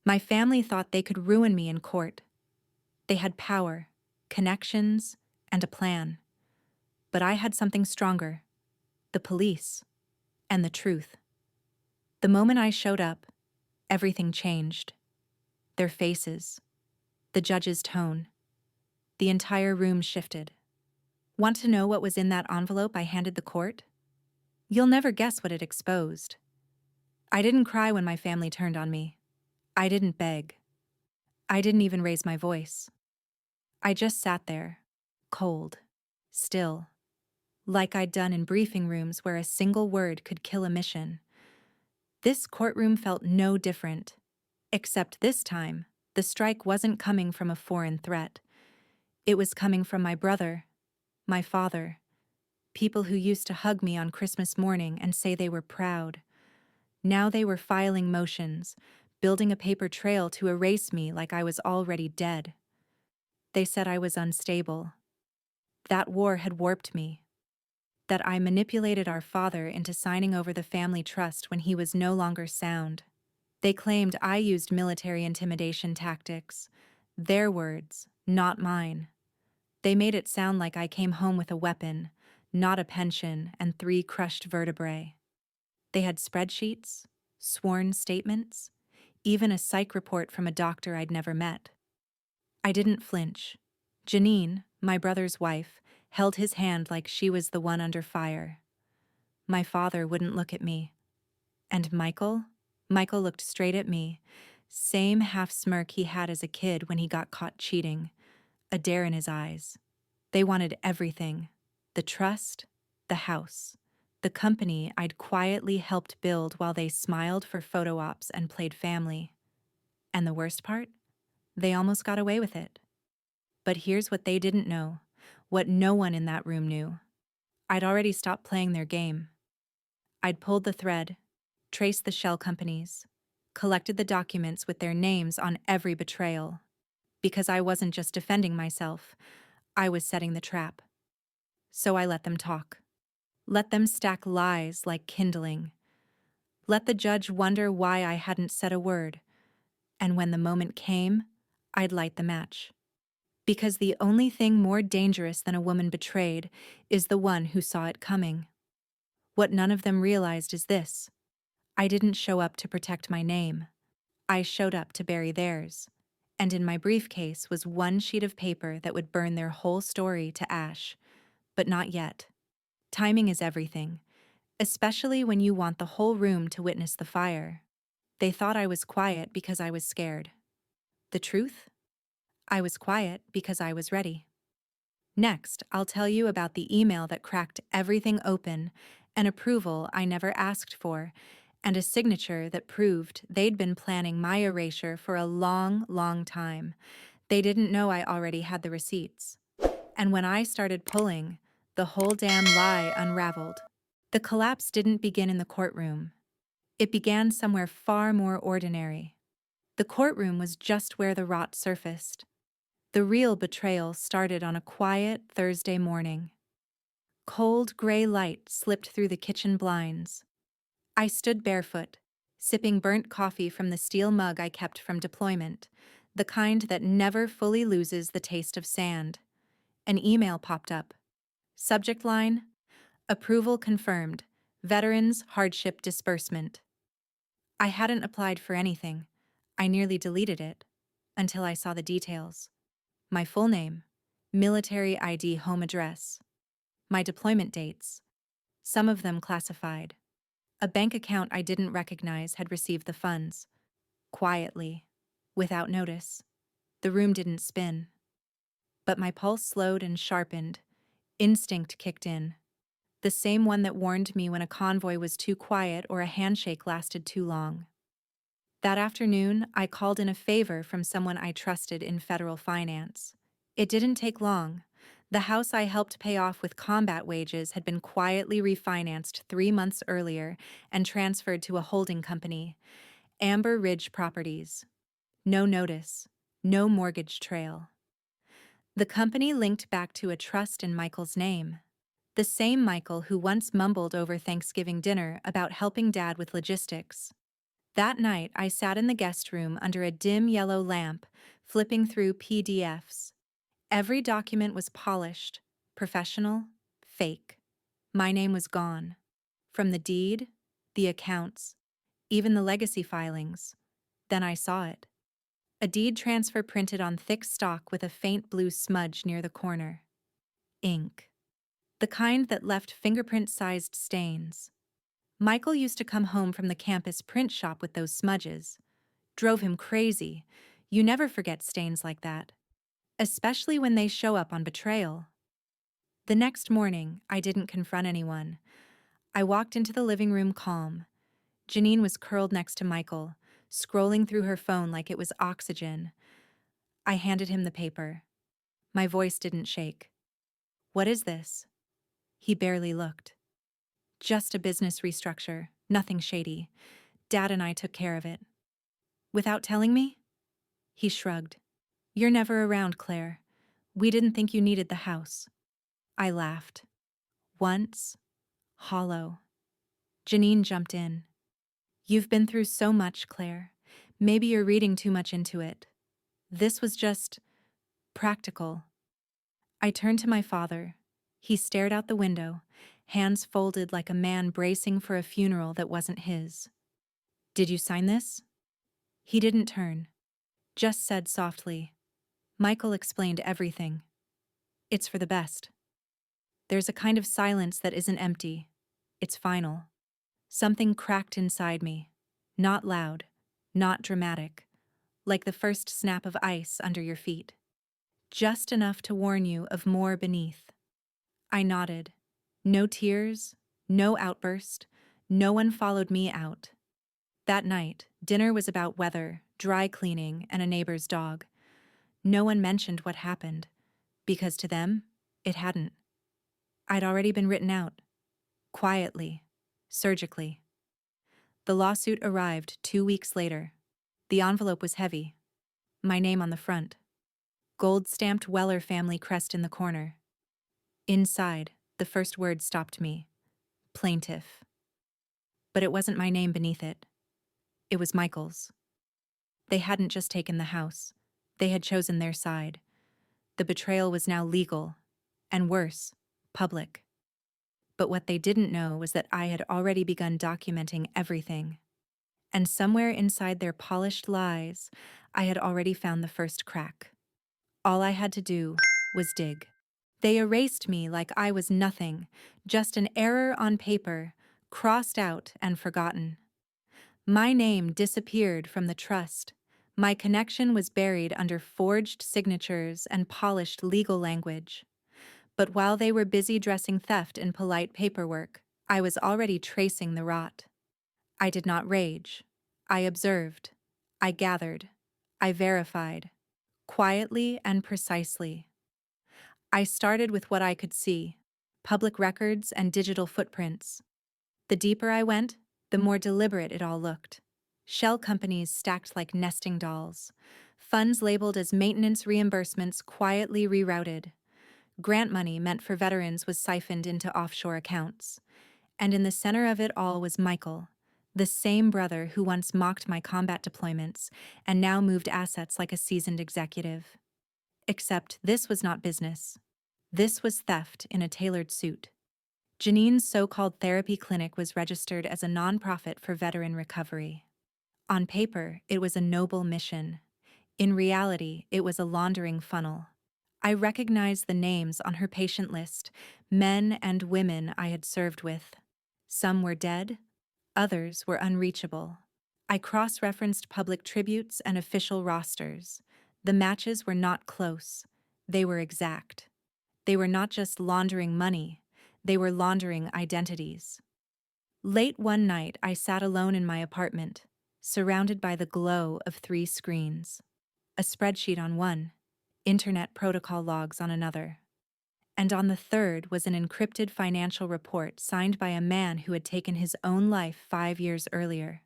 My family thought they could ruin me in court. They had power, connections, and a plan. But I had something stronger: the police and the truth. The moment I showed up, everything changed. Their faces, the judge's tone, the entire room shifted. Want to know what was in that envelope I handed the court? You'll never guess what it exposed. I didn't cry when my family turned on me. I didn't beg. I didn't even raise my voice. I just sat there, cold, still, like I'd done in briefing rooms where a single word could kill a mission. This courtroom felt no different, except this time, the strike wasn't coming from a foreign threat. It was coming from my brother, my father, people who used to hug me on Christmas morning and say they were proud. Now they were filing motions, building a paper trail to erase me like I was already dead. They said I was unstable. That war had warped me. That I manipulated our father into signing over the family trust when he was no longer sound. They claimed I used military intimidation tactics. Their words, not mine. They made it sound like I came home with a weapon, not a pension and 3 crushed vertebrae. They had spreadsheets, sworn statements, even a psych report from a doctor I'd never met. I didn't flinch. Janine, my brother's wife, held his hand like she was the one under fire. My father wouldn't look at me. And Michael? Michael looked straight at me, same half smirk he had as a kid when he got caught cheating, a dare in his eyes. They wanted everything: the trust, the house, the company I'd quietly helped build while they smiled for photo ops and played family. And the worst part? They almost got away with it. But here's what they didn't know, what no one in that room knew. I'd already stopped playing their game. I'd pulled the thread, traced the shell companies, collected the documents with their names on every betrayal. Because I wasn't just defending myself, I was setting the trap. So I let them talk. Let them stack lies like kindling. Let the judge wonder why I hadn't said a word. And when the moment came, I'd light the match. Because the only thing more dangerous than a woman betrayed is the one who saw it coming. What none of them realized is this: I didn't show up to protect my name. I showed up to bury theirs. And in my briefcase was one sheet of paper that would burn their whole story to ash. But not yet. Timing is everything, especially when you want the whole room to witness the fire. They thought I was quiet because I was scared. The truth? I was quiet because I was ready. Next, I'll tell you about the email that cracked everything open, an approval I never asked for, and a signature that proved they'd been planning my erasure for a long, long time. They didn't know I already had the receipts. And when I started pulling, the whole damn lie unraveled. The collapse didn't begin in the courtroom. It began somewhere far more ordinary. The courtroom was just where the rot surfaced. The real betrayal started on a quiet Thursday morning. Cold gray light slipped through the kitchen blinds. I stood barefoot, sipping burnt coffee from the steel mug I kept from deployment, the kind that never fully loses the taste of sand. An email popped up. Subject line: approval confirmed. Veterans Hardship Disbursement. I hadn't applied for anything. I nearly deleted it, until I saw the details. My full name, military ID home address, my deployment dates, some of them classified. A bank account I didn't recognize had received the funds. Quietly, without notice. The room didn't spin. But my pulse slowed and sharpened. Instinct kicked in. The same one that warned me when a convoy was too quiet or a handshake lasted too long. That afternoon, I called in a favor from someone I trusted in federal finance. It didn't take long. The house I helped pay off with combat wages had been quietly refinanced 3 months earlier and transferred to a holding company, Amber Ridge Properties. No notice, no mortgage trail. The company linked back to a trust in Michael's name. The same Michael who once mumbled over Thanksgiving dinner about helping Dad with logistics. That night, I sat in the guest room under a dim yellow lamp, flipping through PDFs. Every document was polished, professional, fake. My name was gone. From the deed, the accounts, even the legacy filings. Then I saw it. A deed transfer printed on thick stock with a faint blue smudge near the corner. Ink. The kind that left fingerprint-sized stains. Michael used to come home from the campus print shop with those smudges. Drove him crazy. You never forget stains like that. Especially when they show up on betrayal. The next morning, I didn't confront anyone. I walked into the living room calm. Janine was curled next to Michael, scrolling through her phone like it was oxygen. I handed him the paper. My voice didn't shake. "What is this?" He barely looked. "Just a business restructure, nothing shady. Dad and I took care of it." "Without telling me?" He shrugged. "You're never around, Claire. We didn't think you needed the house." I laughed. Once, hollow. Janine jumped in. "You've been through so much, Claire. Maybe you're reading too much into it. This was just practical." I turned to my father. He stared out the window, hands folded like a man bracing for a funeral that wasn't his. "Did you sign this?" He didn't turn, just said softly. "Michael explained everything. It's for the best." There's a kind of silence that isn't empty. It's final. Something cracked inside me. Not loud, not dramatic, like the first snap of ice under your feet. Just enough to warn you of more beneath. I nodded. No tears, no outburst, no one followed me out. That night, dinner was about weather, dry cleaning, and a neighbor's dog. No one mentioned what happened, because to them, it hadn't. I'd already been written out. Quietly, surgically. The lawsuit arrived 2 weeks later. The envelope was heavy. My name on the front. Gold-stamped Weller family crest in the corner. Inside, the first word stopped me. Plaintiff. But it wasn't my name beneath it. It was Michael's. They hadn't just taken the house. They had chosen their side. The betrayal was now legal, and worse, public. But what they didn't know was that I had already begun documenting everything. And somewhere inside their polished lies, I had already found the first crack. All I had to do was dig. They erased me like I was nothing, just an error on paper, crossed out and forgotten. My name disappeared from the trust. My connection was buried under forged signatures and polished legal language. But while they were busy dressing theft in polite paperwork, I was already tracing the rot. I did not rage. I observed. I gathered. I verified. Quietly and precisely. I started with what I could see: public records and digital footprints. The deeper I went, the more deliberate it all looked. Shell companies stacked like nesting dolls. Funds labeled as maintenance reimbursements quietly rerouted. Grant money meant for veterans was siphoned into offshore accounts. And in the center of it all was Michael, the same brother who once mocked my combat deployments and now moved assets like a seasoned executive. Except this was not business. This was theft in a tailored suit. Janine's so-called therapy clinic was registered as a nonprofit for veteran recovery. On paper, it was a noble mission. In reality, it was a laundering funnel. I recognized the names on her patient list, men and women I had served with. Some were dead, others were unreachable. I cross-referenced public tributes and official rosters. The matches were not close. They were exact. They were not just laundering money, they were laundering identities. Late one night, I sat alone in my apartment, surrounded by the glow of 3 screens. A spreadsheet on one, internet protocol logs on another. And on the third was an encrypted financial report signed by a man who had taken his own life 5 years earlier.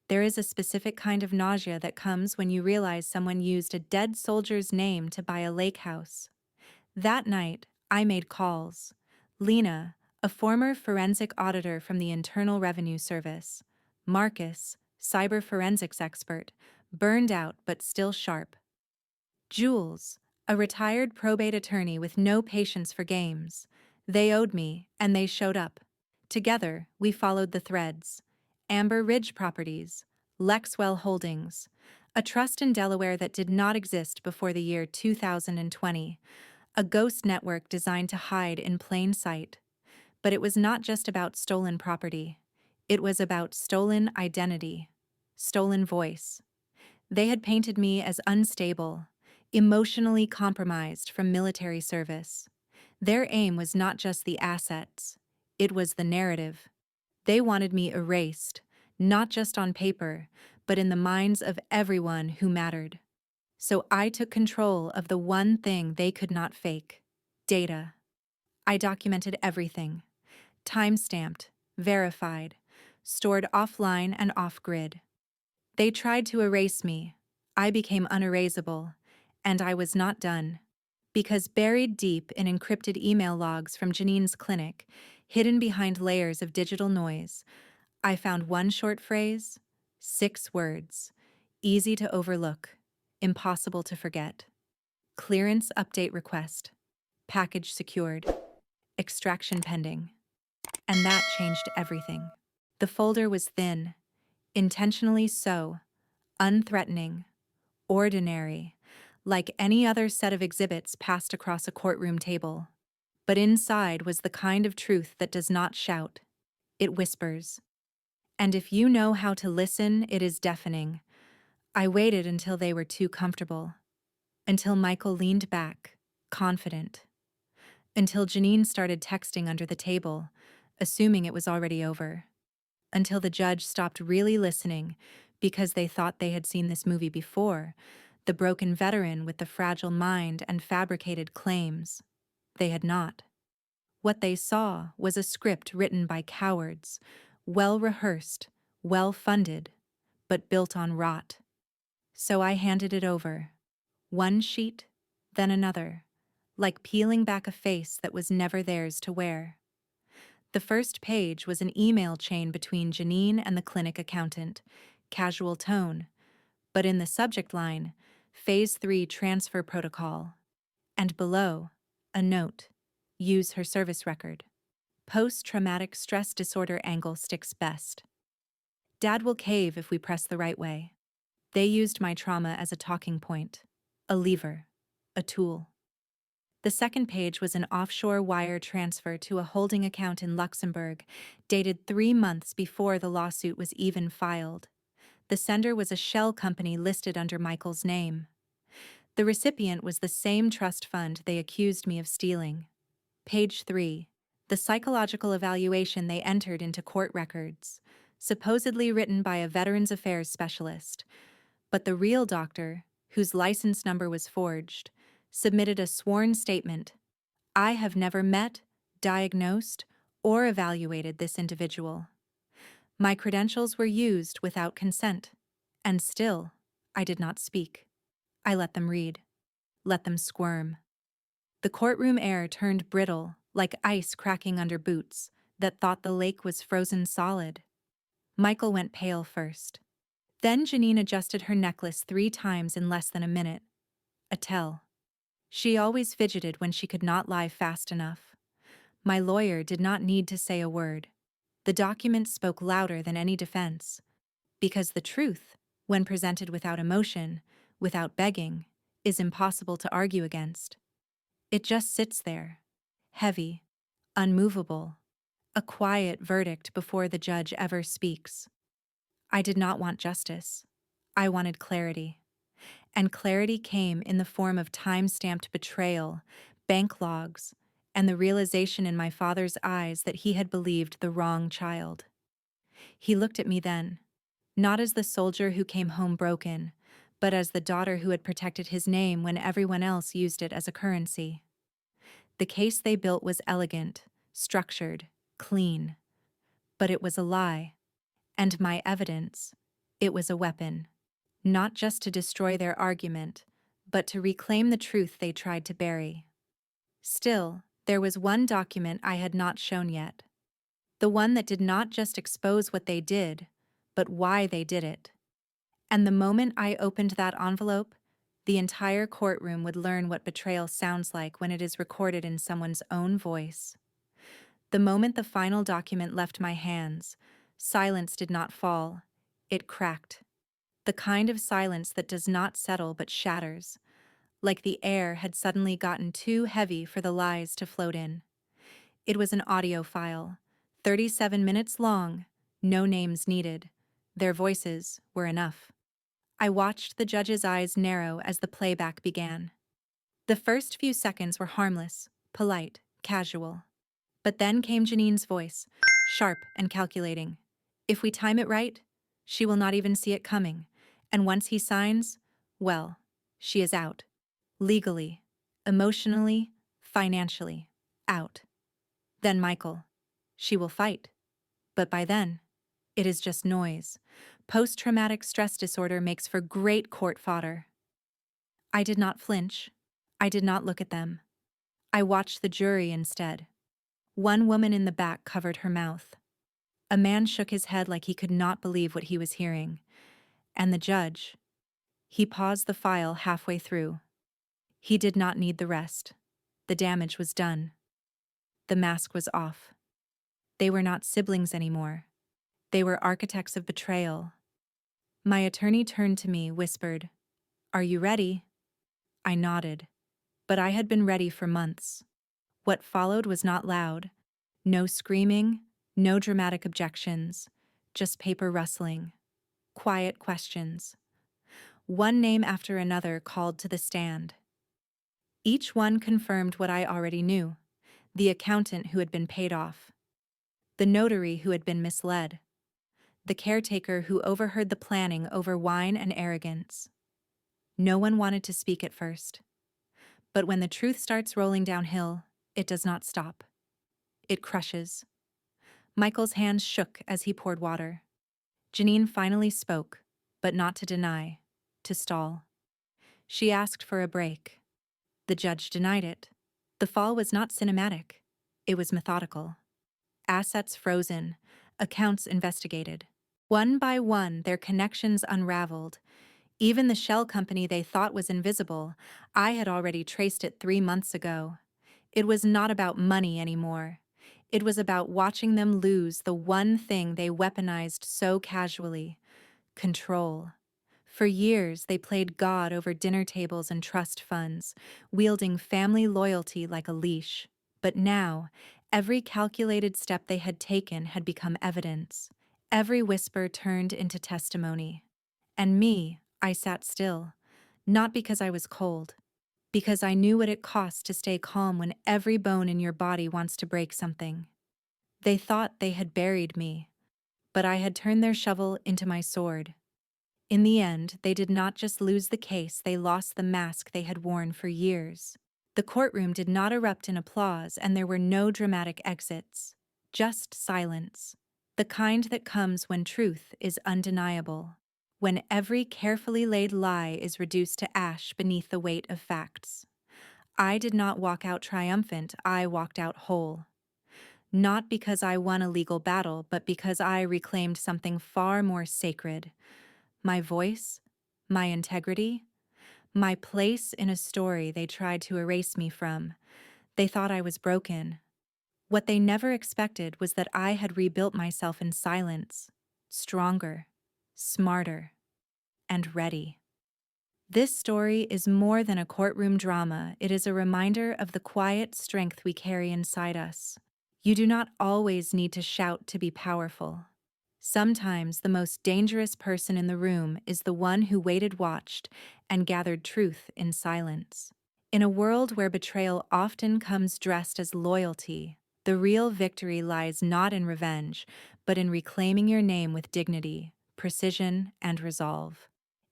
There is a specific kind of nausea that comes when you realize someone used a dead soldier's name to buy a lake house. That night, I made calls. Lena, a former forensic auditor from the Internal Revenue Service. Marcus, cyber forensics expert, burned out but still sharp. Jules, a retired probate attorney with no patience for games. They owed me, and they showed up. Together, we followed the threads. Amber Ridge Properties, Lexwell Holdings, a trust in Delaware that did not exist before the year 2020, a ghost network designed to hide in plain sight. But it was not just about stolen property. It was about stolen identity, stolen voice. They had painted me as unstable, emotionally compromised from military service. Their aim was not just the assets, it was the narrative. They wanted me erased, not just on paper, but in the minds of everyone who mattered. So I took control of the one thing they could not fake: data. I documented everything, time-stamped, verified, stored offline and off-grid. They tried to erase me. I became unerasable, and I was not done. Because buried deep in encrypted email logs from Janine's clinic, hidden behind layers of digital noise, I found one short phrase, 6 words, easy to overlook, impossible to forget. Clearance update request. Package secured. Extraction pending. And that changed everything. The folder was thin, intentionally so, unthreatening, ordinary, like any other set of exhibits passed across a courtroom table. But inside was the kind of truth that does not shout. It whispers. And if you know how to listen, it is deafening. I waited until they were too comfortable. Until Michael leaned back, confident. Until Janine started texting under the table, assuming it was already over. Until the judge stopped really listening because they thought they had seen this movie before, the broken veteran with the fragile mind and fabricated claims. They had not. What they saw was a script written by cowards, well-rehearsed, well-funded, but built on rot. So I handed it over. One sheet, then another, like peeling back a face that was never theirs to wear. The first page was an email chain between Janine and the clinic accountant, casual tone, but in the subject line, Phase 3 transfer protocol. And below, a note, use her service record. Post-traumatic stress disorder angle sticks best. Dad will cave if we press the right way. They used my trauma as a talking point, a lever, a tool. The second page was an offshore wire transfer to a holding account in Luxembourg, dated 3 months before the lawsuit was even filed. The sender was a shell company listed under Michael's name. The recipient was the same trust fund they accused me of stealing. Page 3. The psychological evaluation they entered into court records, supposedly written by a Veterans Affairs specialist. But the real doctor, whose license number was forged, submitted a sworn statement. I have never met, diagnosed, or evaluated this individual. My credentials were used without consent, and still, I did not speak. I let them read, let them squirm. The courtroom air turned brittle, like ice cracking under boots that thought the lake was frozen solid. Michael went pale first. Then Janine adjusted her necklace 3 times in less than a minute. A tell. She always fidgeted when she could not lie fast enough. My lawyer did not need to say a word. The document spoke louder than any defense. Because the truth, when presented without emotion, without begging, is impossible to argue against. It just sits there, heavy, unmovable, a quiet verdict before the judge ever speaks. I did not want justice. I wanted clarity. And clarity came in the form of time-stamped betrayal, bank logs, and the realization in my father's eyes that he had believed the wrong child. He looked at me then, not as the soldier who came home broken, but as the daughter who had protected his name when everyone else used it as a currency. The case they built was elegant, structured, clean. But it was a lie. And my evidence, it was a weapon. Not just to destroy their argument, but to reclaim the truth they tried to bury. Still, there was one document I had not shown yet. The one that did not just expose what they did, but why they did it. And the moment I opened that envelope, the entire courtroom would learn what betrayal sounds like when it is recorded in someone's own voice. The moment the final document left my hands, silence did not fall. It cracked. The kind of silence that does not settle but shatters, like the air had suddenly gotten too heavy for the lies to float in. It was an audio file, 37 minutes long, no names needed. Their voices were enough. I watched the judge's eyes narrow as the playback began. The first few seconds were harmless, polite, casual. But then came Janine's voice, sharp and calculating. If we time it right, she will not even see it coming. And once he signs, well, she is out. Legally, emotionally, financially, out. Then Michael. She will fight. But by then, it is just noise. Post-traumatic stress disorder makes for great court fodder. I did not flinch. I did not look at them. I watched the jury instead. One woman in the back covered her mouth. A man shook his head like he could not believe what he was hearing. And the judge, he paused the file halfway through. He did not need the rest. The damage was done. The mask was off. They were not siblings anymore. They were architects of betrayal. My attorney turned to me, whispered, "Are you ready?" I nodded. But I had been ready for months. What followed was not loud. No screaming, no dramatic objections, just paper rustling. Quiet questions. One name after another called to the stand. Each one confirmed what I already knew. The accountant who had been paid off. The notary who had been misled. The caretaker who overheard the planning over wine and arrogance. No one wanted to speak at first. But when the truth starts rolling downhill, it does not stop. It crushes. Michael's hands shook as he poured water. Janine finally spoke, but not to deny, to stall. She asked for a break. The judge denied it. The fall was not cinematic. It was methodical. Assets frozen, accounts investigated. One by one, their connections unraveled. Even the shell company they thought was invisible, I had already traced it 3 months ago. It was not about money anymore. It was about watching them lose the one thing they weaponized so casually: control. For years, they played God over dinner tables and trust funds, wielding family loyalty like a leash. But now, every calculated step they had taken had become evidence. Every whisper turned into testimony. And me, I sat still, not because I was cold, because I knew what it cost to stay calm when every bone in your body wants to break something. They thought they had buried me, but I had turned their shovel into my sword. In the end, they did not just lose the case, they lost the mask they had worn for years. The courtroom did not erupt in applause, and there were no dramatic exits. Just silence. The kind that comes when truth is undeniable. When every carefully laid lie is reduced to ash beneath the weight of facts. I did not walk out triumphant, I walked out whole. Not because I won a legal battle, but because I reclaimed something far more sacred. My voice, my integrity, my place in a story they tried to erase me from. They thought I was broken. What they never expected was that I had rebuilt myself in silence, stronger, smarter, and ready. This story is more than a courtroom drama. It is a reminder of the quiet strength we carry inside us. You do not always need to shout to be powerful. Sometimes the most dangerous person in the room is the one who waited, watched, and gathered truth in silence. In a world where betrayal often comes dressed as loyalty, the real victory lies not in revenge, but in reclaiming your name with dignity, precision, and resolve.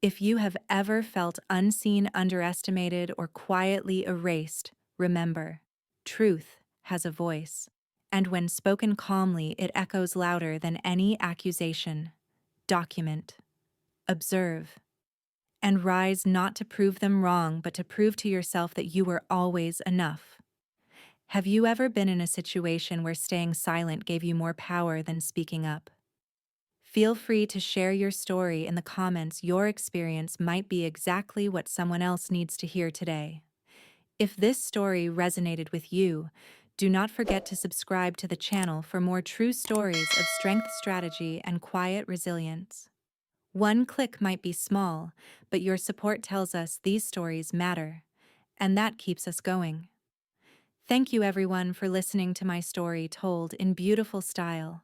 If you have ever felt unseen, underestimated, or quietly erased, remember, truth has a voice. And when spoken calmly, it echoes louder than any accusation. Document, observe, and rise not to prove them wrong, but to prove to yourself that you were always enough. Have you ever been in a situation where staying silent gave you more power than speaking up? Feel free to share your story in the comments. Your experience might be exactly what someone else needs to hear today. If this story resonated with you, do not forget to subscribe to the channel for more true stories of strength, strategy, and quiet resilience. One click might be small, but your support tells us these stories matter, and that keeps us going. Thank you everyone for listening to my story told in beautiful style.